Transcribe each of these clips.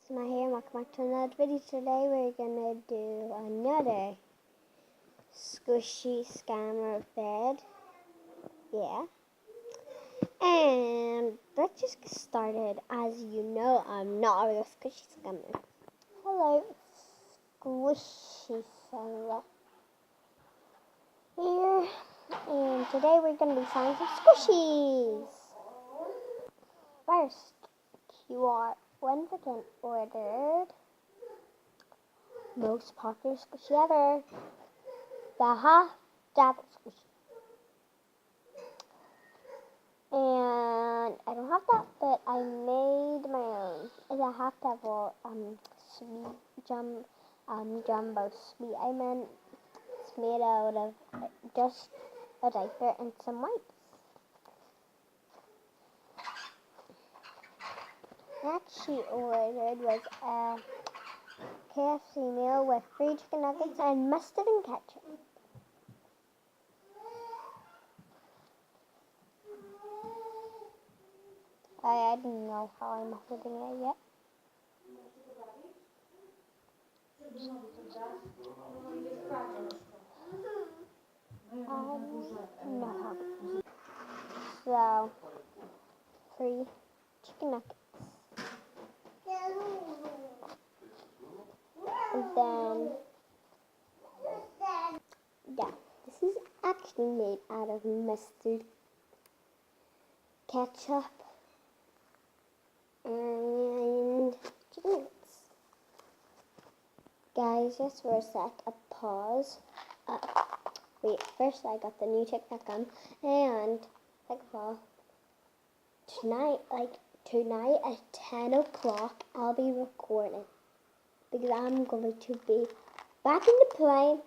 So my here, welcome back to another video. Today we're gonna do another squishy scammer bed. Yeah. And let's just get started. As you know, I'm not a real squishy scammer. Hello, squishy fella. Here. And today we're gonna be finding some squishies. First, QR. Once again ordered most popular squishy ever, the half double squishy. And I don't have that, but I made my own. It's a half double sweet jumbo sweet. I meant it's made out of just a diaper and some wipes. Next she ordered was a KFC meal with free chicken nuggets and mustard and ketchup. I don't know how I'm holding it yet. No. So, free chicken nuggets. And then, yeah, this is actually made out of mustard, ketchup, and chicken nuggets. Guys, just for a sec, a pause. Wait, first I got the new TikTok gum, and second of all, tonight at 10 o'clock, I'll be recording. Because I'm going to be back in the plane,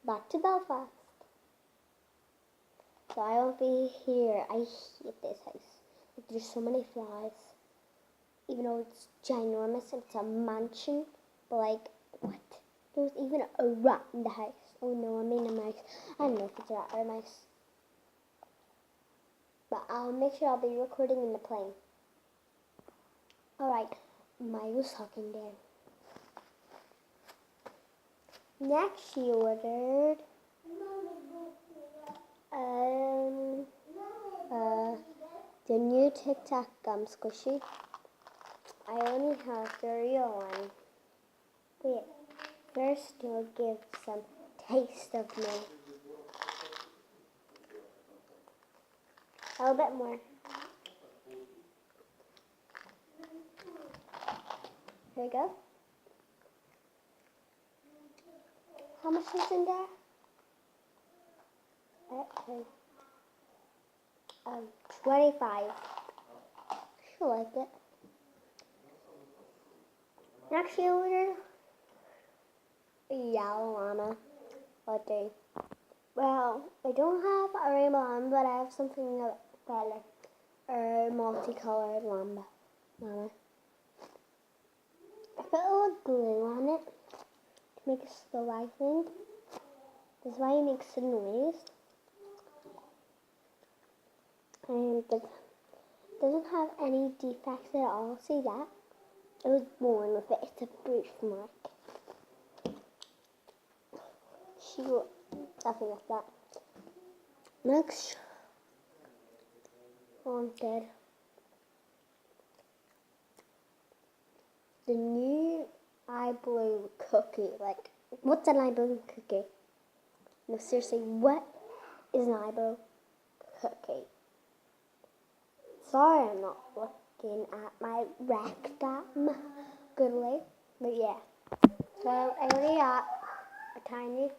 back to Belfast. So I won't be here. I hate this house. Like, there's so many flies. Even though it's ginormous and it's a mansion. But like, what? There's even a rat in the house. Oh no, I mean a mouse. I don't know if it's a rat or a mouse. But I'll make sure I'll be recording in the plane. Alright, Miles talking there. Next she ordered the new TikTok gum squishy. I only have the real one. Wait, first we'll give some taste of me. A little bit more. Here we go. How much is in there? Okay. 25. I like it. Next she ordered a yellow llama latte. Well, I don't have a rainbow llama, but I have something better. A multicolored llama. I put a little glue on it to make it slow, I think. That's why it makes a noise. And it doesn't have any defects at all. See that? It was born with it. It's a birthmark. She will nothing like that. Next, wanted the new eyebrow cookie. Like, what's an eyebrow cookie? No, seriously, what is an eyebrow cookie? Sorry, I'm not looking at my rectum goodly, but yeah. So I only got a tiny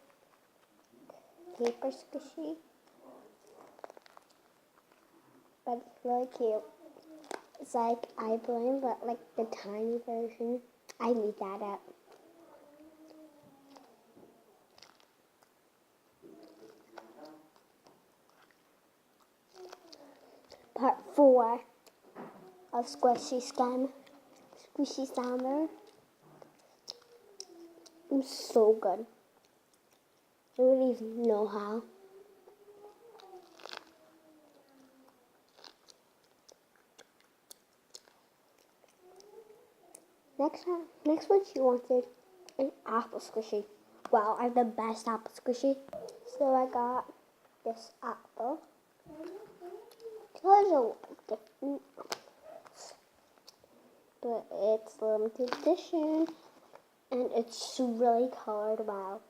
paper squishy, but it's really cute. It's like eyebrow, but like the tiny version. I need that up. Part 4 of Squishy Scammer. It's so good. I don't even know how. Next one she wanted an apple squishy. Wow, I have the best apple squishy. So I got this apple. Colors are a little different, but it's limited edition, and it's really colored well.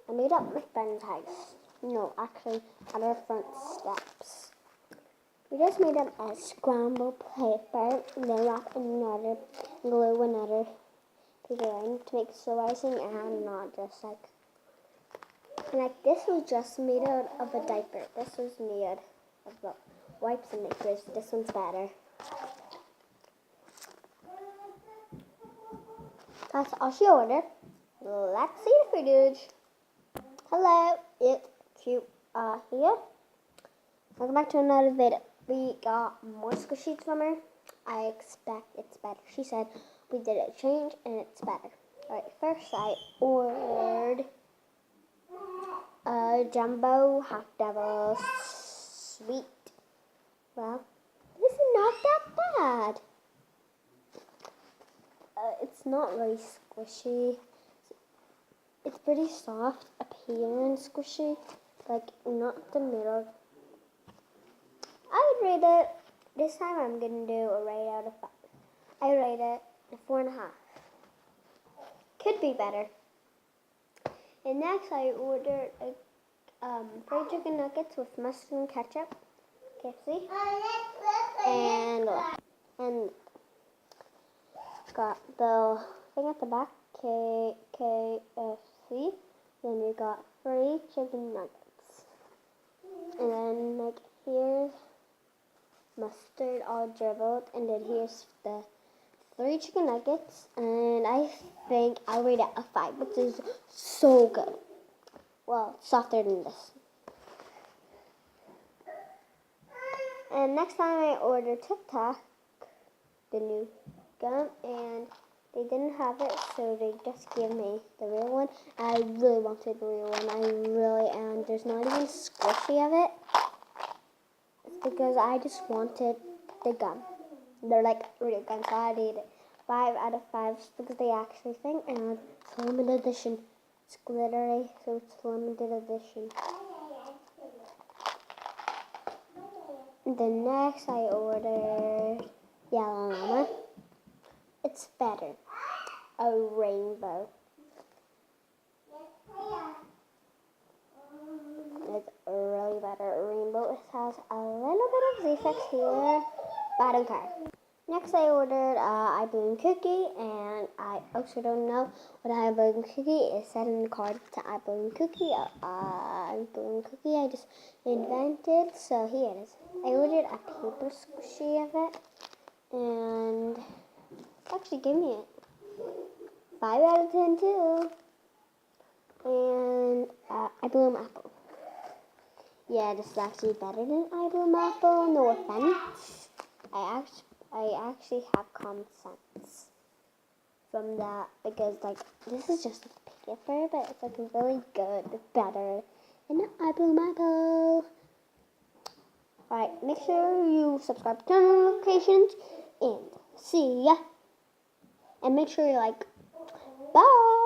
I made up my friend's house. No, actually, at our front steps. We just made them as scrambled paper, and then wrap another, glue another paper in to make slow icing, and not just like this was just made out of a diaper. This was made of the wipes and diapers. This one's better. That's all she ordered. Let's see the footage. Hello, it's you here. Welcome back to another video. We got more squishies from her. I expect it's better. She said we did a change and it's better. Alright, first I ordered a jumbo half devil sweet. Well, this is not that bad. It's not really squishy. It's pretty soft up here and squishy, like not the middle. I would rate it, this time I'm going to do a rate out of 5. I rate it a 4.5. Could be better. And next I ordered fried chicken nuggets with mustard and ketchup, KFC, and got the thing at the back, KFC. Then we got 3 chicken nuggets, and then like here's mustard all dribbled, and then here's the 3 chicken nuggets, and I think I'll rate it a 5, which is so good. Well, softer than this. And next time I ordered Tic Tac, the new gum, and they didn't have it, so they just gave me the real one. I really wanted the real one, and there's not even squishy of it. It's because I just wanted the gum. They're like real gum, so I ate it 5 out of 5 because they actually think, and it's limited edition. It's glittery, so it's limited edition. The next I ordered Yellow Llama. It's better. A rainbow. It's really better. A rainbow. It has a little bit of defects here, but I don't care. Next I ordered I Balloon Cookie, and I also don't know what I Balloon Cookie is. Said in the card to I Balloon Cookie. I Balloon Cookie I just invented, so here it is. I ordered a paper squishy of it, and actually gave me it 5 out of 10 too. And I Bloom Apple. Yeah, this is actually better than I Bloom Apple. No offense. I actually have common sense from that, because like this is just a paper, but it's like really good, better than I Bloom Apple. Alright, make sure you subscribe to notifications, and see ya. And make sure you like. Bye.